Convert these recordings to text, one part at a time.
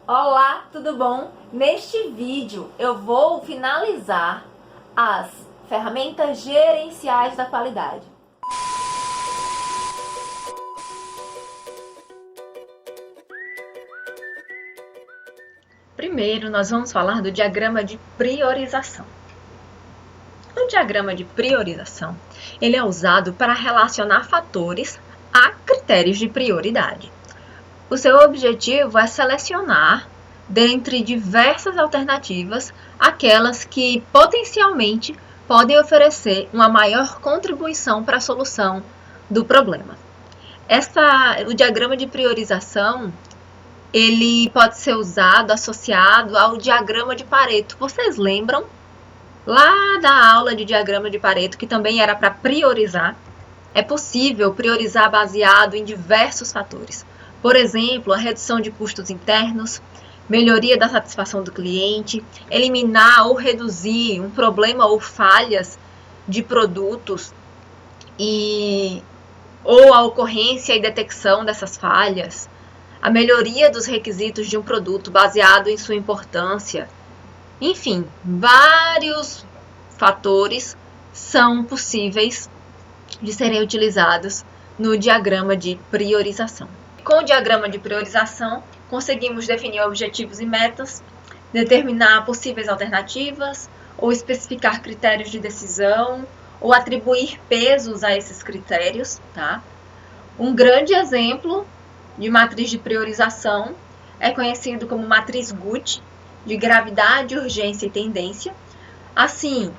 Olá, tudo bom? Neste vídeo eu vou finalizar as ferramentas gerenciais da qualidade. Primeiro, nós vamos falar do diagrama de priorização. O diagrama de priorização, ele é usado para relacionar fatores a critérios de prioridade. O seu objetivo é selecionar, dentre diversas alternativas, aquelas que potencialmente podem oferecer uma maior contribuição para a solução do problema. O diagrama de priorização, ele pode ser usado associado ao diagrama de Pareto. Vocês lembram lá da aula de diagrama de Pareto, que também era para priorizar? É possível priorizar baseado em diversos fatores. Por exemplo, a redução de custos internos, melhoria da satisfação do cliente, eliminar ou reduzir um problema ou falhas de produtos ou a ocorrência e detecção dessas falhas, a melhoria dos requisitos de um produto baseado em sua importância. Enfim, vários fatores são possíveis de serem utilizados no diagrama de priorização. Com o diagrama de priorização, conseguimos definir objetivos e metas, determinar possíveis alternativas, ou especificar critérios de decisão, ou atribuir pesos a esses critérios, tá? Um grande exemplo de matriz de priorização é conhecido como matriz Guth, de gravidade, urgência e tendência. Assim,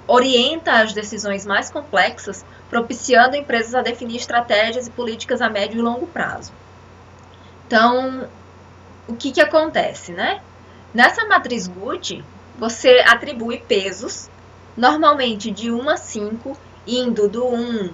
orienta as decisões mais complexas, propiciando empresas a definir estratégias e políticas a médio e longo prazo. Então, o que acontece, né? Nessa matriz Guth, você atribui pesos, normalmente de 1 a 5, indo do 1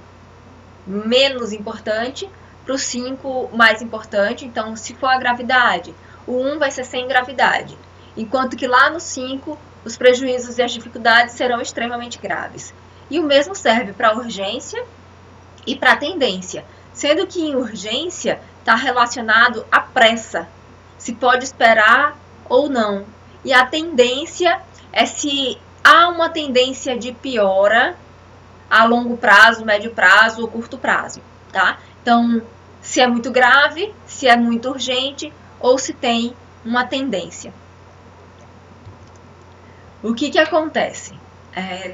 menos importante para o 5 mais importante. Então, se for a gravidade, o 1 vai ser sem gravidade, enquanto que lá no 5, os prejuízos e as dificuldades serão extremamente graves. E o mesmo serve para a urgência e para a tendência, sendo que em urgência está relacionado à pressa, se pode esperar ou não. E a tendência é se há uma tendência de piora a longo prazo, médio prazo ou curto prazo, tá? Então, se é muito grave, se é muito urgente ou se tem uma tendência. O que acontece?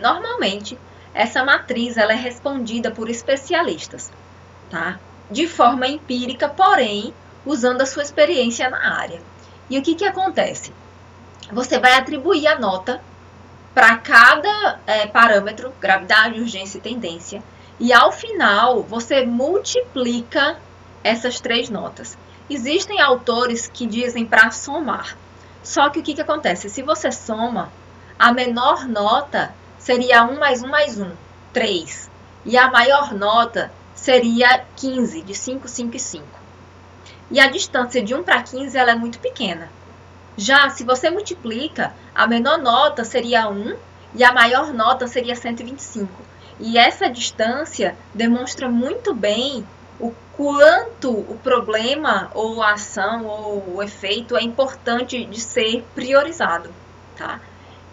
Normalmente, essa matriz ela é respondida por especialistas, tá? De forma empírica, porém, usando a sua experiência na área. E o que acontece? Você vai atribuir a nota para cada parâmetro, gravidade, urgência e tendência, e ao final você multiplica essas 3 notas. Existem autores que dizem para somar, só que o que acontece? Se você soma, a menor nota seria 1 mais 1 mais 1, 3. E a maior nota seria 15, de 5, 5 e 5. E a distância de 1 para 15 ela é muito pequena. Já se você multiplica, a menor nota seria 1 e a maior nota seria 125. E essa distância demonstra muito bem o quanto o problema ou a ação ou o efeito é importante de ser priorizado, tá?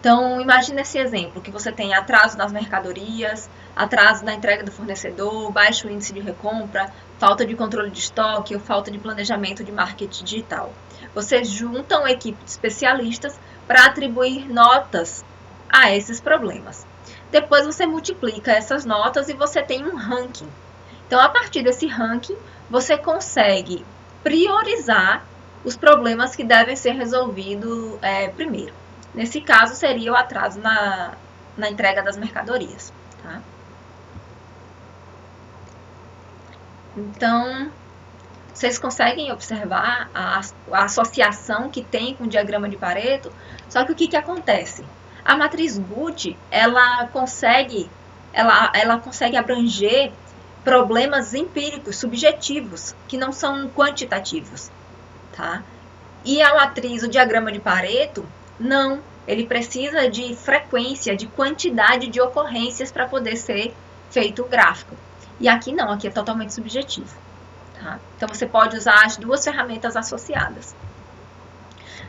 Então, imagine esse exemplo, que você tem atraso nas mercadorias, atraso na entrega do fornecedor, baixo índice de recompra, falta de controle de estoque ou falta de planejamento de marketing digital. Vocês juntam uma equipe de especialistas para atribuir notas a esses problemas. Depois você multiplica essas notas e você tem um ranking. Então, a partir desse ranking, você consegue priorizar os problemas que devem ser resolvidos primeiro. Nesse caso, seria o atraso na entrega das mercadorias, tá? Então, vocês conseguem observar a associação que tem com o diagrama de Pareto? Só que o que acontece? A matriz Guth, ela consegue abranger problemas empíricos, subjetivos, que não são quantitativos, tá? E a matriz, o diagrama de Pareto, não, ele precisa de frequência, de quantidade de ocorrências para poder ser feito o gráfico. E aqui não, aqui é totalmente subjetivo, Tá? Então, você pode usar as duas ferramentas associadas.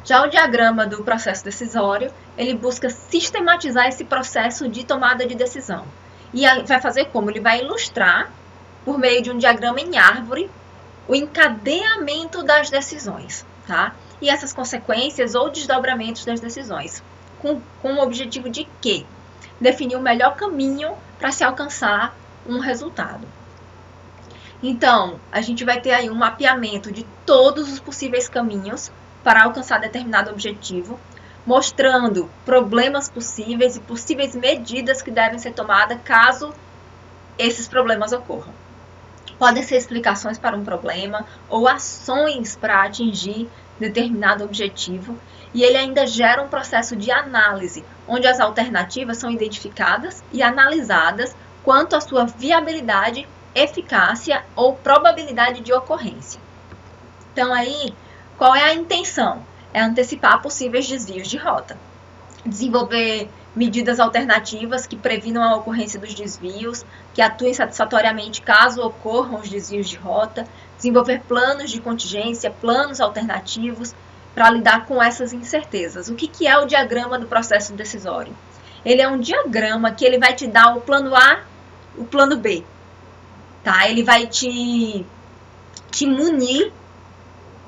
Já o diagrama do processo decisório, ele busca sistematizar esse processo de tomada de decisão. E vai fazer como? Ele vai ilustrar, por meio de um diagrama em árvore, o encadeamento das decisões, tá? E essas consequências ou desdobramentos das decisões. Com o objetivo de quê? Definir o melhor caminho para se alcançar um resultado. Então, a gente vai ter aí um mapeamento de todos os possíveis caminhos para alcançar determinado objetivo, mostrando problemas possíveis e possíveis medidas que devem ser tomadas caso esses problemas ocorram. Podem ser explicações para um problema ou ações para atingir determinado objetivo, e ele ainda gera um processo de análise, onde as alternativas são identificadas e analisadas quanto à sua viabilidade, eficácia ou probabilidade de ocorrência. Então aí, qual é a intenção? É antecipar possíveis desvios de rota, desenvolver medidas alternativas que previnam a ocorrência dos desvios, que atuem satisfatoriamente caso ocorram os desvios de rota, desenvolver planos de contingência, planos alternativos para lidar com essas incertezas. O que é o diagrama do processo decisório? Ele é um diagrama que ele vai te dar o plano A, o plano B. Tá? Ele vai te munir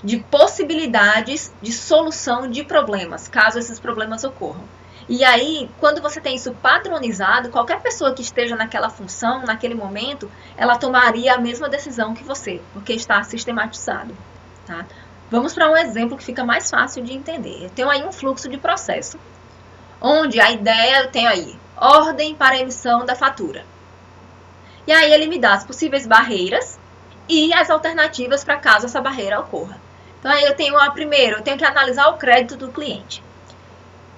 de possibilidades de solução de problemas, caso esses problemas ocorram. E aí, quando você tem isso padronizado, qualquer pessoa que esteja naquela função, naquele momento, ela tomaria a mesma decisão que você, porque está sistematizado. Tá? Vamos para um exemplo que fica mais fácil de entender. Eu tenho aí um fluxo de processo, onde a ideia, eu tenho aí, ordem para a emissão da fatura. E aí ele me dá as possíveis barreiras e as alternativas para caso essa barreira ocorra. Então aí eu tenho primeiro, eu tenho que analisar o crédito do cliente.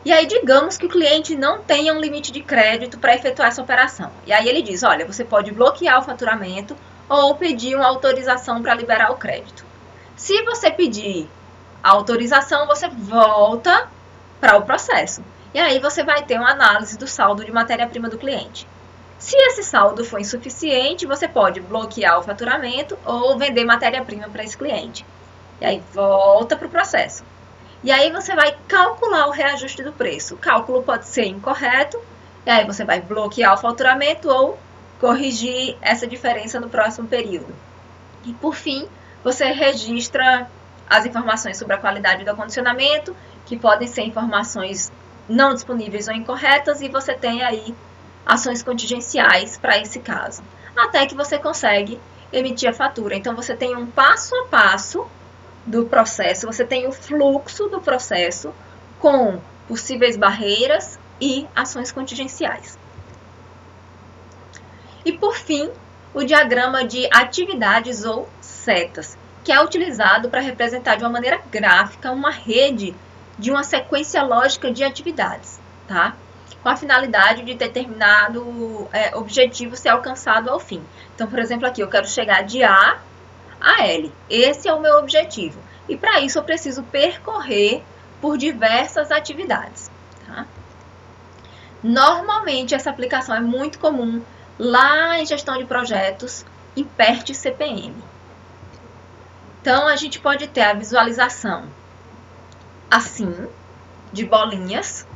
E aí digamos que o cliente não tenha um limite de crédito para efetuar essa operação. E aí ele diz, olha, você pode bloquear o faturamento ou pedir uma autorização para liberar o crédito. Se você pedir a autorização, você volta para o processo. E aí você vai ter uma análise do saldo de matéria-prima do cliente. Se esse saldo for insuficiente, você pode bloquear o faturamento ou vender matéria-prima para esse cliente. E aí volta para o processo. E aí você vai calcular o reajuste do preço. O cálculo pode ser incorreto, e aí você vai bloquear o faturamento ou corrigir essa diferença no próximo período. E por fim, você registra as informações sobre a qualidade do acondicionamento, que podem ser informações não disponíveis ou incorretas, e você tem aí ações contingenciais para esse caso, até que você consegue emitir a fatura. Então, você tem um passo a passo do processo, você tem o fluxo do processo com possíveis barreiras e ações contingenciais. E, por fim, o diagrama de atividades ou setas, que é utilizado para representar de uma maneira gráfica uma rede de uma sequência lógica de atividades, tá? Com a finalidade de determinado objetivo ser alcançado ao fim. Então, por exemplo, aqui eu quero chegar de A a L. Esse é o meu objetivo. E para isso eu preciso percorrer por diversas atividades. Tá? Normalmente essa aplicação é muito comum lá em gestão de projetos, em PERT CPM. Então a gente pode ter a visualização assim, de bolinhas,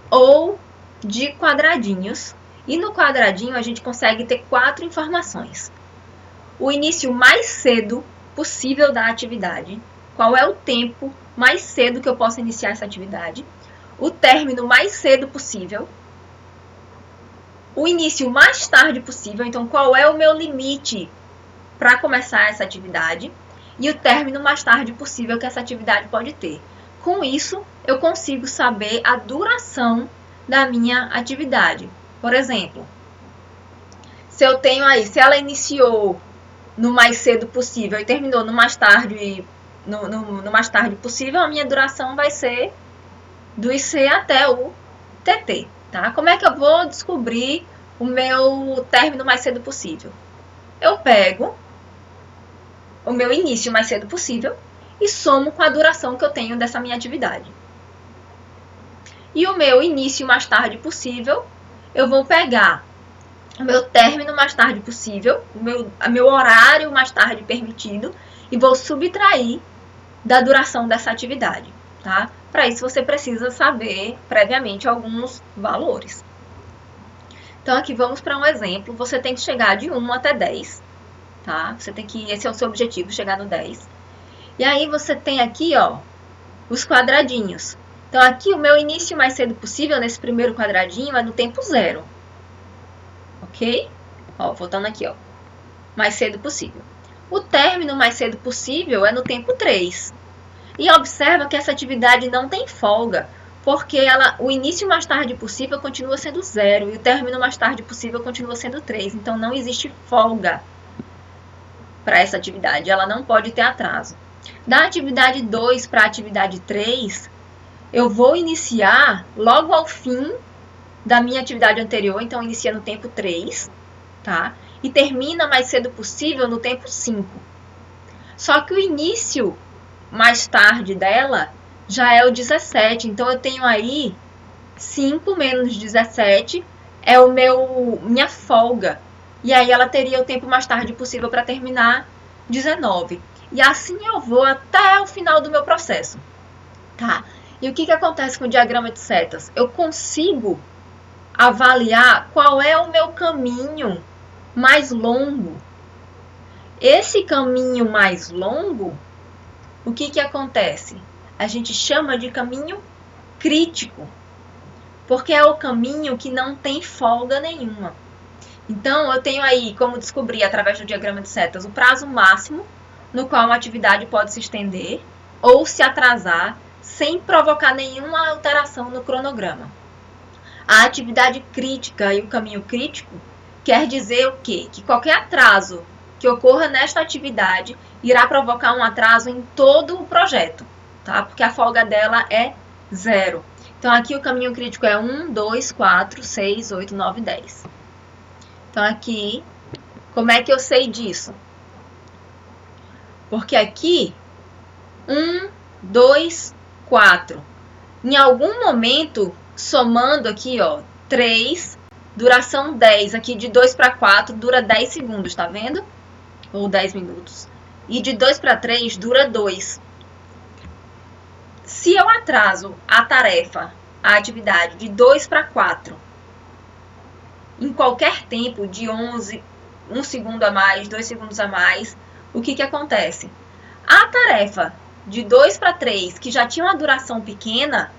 ou de quadradinhos, e no quadradinho a gente consegue ter 4 informações. O início mais cedo possível da atividade, qual é o tempo mais cedo que eu posso iniciar essa atividade, o término mais cedo possível, o início mais tarde possível, então qual é o meu limite para começar essa atividade, e o término mais tarde possível que essa atividade pode ter. Com isso, eu consigo saber a duração da minha atividade. Por exemplo, se eu tenho aí, se ela iniciou no mais cedo possível e terminou no mais tarde, no mais tarde possível, a minha duração vai ser do IC até o TT. Tá? Como é que eu vou descobrir o meu término mais cedo possível? Eu pego o meu início mais cedo possível e somo com a duração que eu tenho dessa minha atividade. E o meu início mais tarde possível, eu vou pegar o meu término mais tarde possível, o meu horário mais tarde permitido, e vou subtrair da duração dessa atividade, tá? Para isso você precisa saber previamente alguns valores. Então aqui vamos para um exemplo, você tem que chegar de 1 até 10, tá? Esse é o seu objetivo, chegar no 10. E aí você tem aqui, ó, os quadradinhos. Então aqui o meu início mais cedo possível, nesse primeiro quadradinho, é no tempo 0. Ok? Ó, voltando aqui, ó. Mais cedo possível. O término mais cedo possível é no tempo 3. E observa que essa atividade não tem folga, porque o início mais tarde possível continua sendo 0 e o término mais tarde possível continua sendo 3. Então não existe folga para essa atividade, ela não pode ter atraso. Da atividade 2 para a atividade 3, eu vou iniciar logo ao fim da minha atividade anterior, então inicia no tempo 3, tá? E termina mais cedo possível no tempo 5. Só que o início mais tarde dela já é o 17, então eu tenho aí 5 menos 17 é minha folga. E aí ela teria o tempo mais tarde possível para terminar 19. E assim eu vou até o final do meu processo, tá? E o que acontece com o diagrama de setas? Eu consigo avaliar qual é o meu caminho mais longo. Esse caminho mais longo, o que acontece? A gente chama de caminho crítico, porque é o caminho que não tem folga nenhuma. Então, eu tenho aí como descobrir, através do diagrama de setas, o prazo máximo no qual uma atividade pode se estender ou se atrasar sem provocar nenhuma alteração no cronograma. A atividade crítica e o caminho crítico quer dizer o quê? Que qualquer atraso que ocorra nesta atividade irá provocar um atraso em todo o projeto, tá? Porque a folga dela é 0. Então, aqui o caminho crítico é 1, 2, 4, 6, 8, 9, 10. Então, aqui, como é que eu sei disso? Porque aqui, 1, 2, 4. Em algum momento, somando aqui, ó, 3, duração 10. Aqui de 2 para 4 dura 10 segundos, tá vendo? Ou 10 minutos. E de 2 para 3 dura 2. Se eu atraso a tarefa, a atividade, de 2 para 4, em qualquer tempo, de 11, 1 segundo a mais, 2 segundos a mais, o que acontece? A tarefa de 2 para 3, que já tinha uma duração pequena,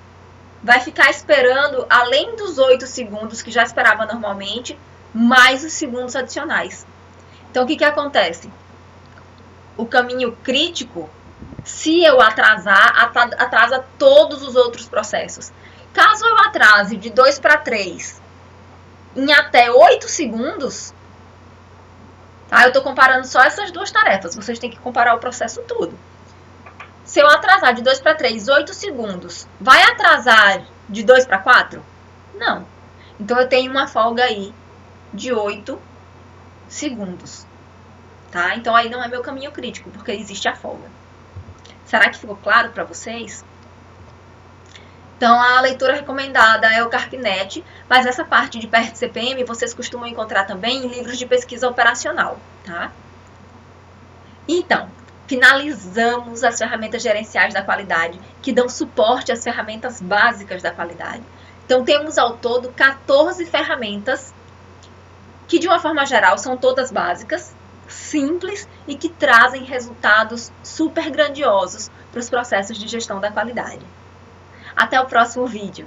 vai ficar esperando, além dos 8 segundos que já esperava normalmente, mais os segundos adicionais. Então, o que acontece? O caminho crítico, se eu atrasar, atrasa todos os outros processos. Caso eu atrase de 2 para 3 em até 8 segundos, tá? Eu estou comparando só essas duas tarefas, vocês têm que comparar o processo todo. Se eu atrasar de 2 para 3, 8 segundos, vai atrasar de 2 para 4? Não. Então, eu tenho uma folga aí de 8 segundos. Tá? Então, aí não é meu caminho crítico, porque existe a folga. Será que ficou claro para vocês? Então, a leitura recomendada é o Carpnet, mas essa parte de PERT CPM vocês costumam encontrar também em livros de pesquisa operacional. Tá? Então, finalizamos as ferramentas gerenciais da qualidade, que dão suporte às ferramentas básicas da qualidade. Então, temos ao todo 14 ferramentas, que de uma forma geral são todas básicas, simples e que trazem resultados super grandiosos para os processos de gestão da qualidade. Até o próximo vídeo!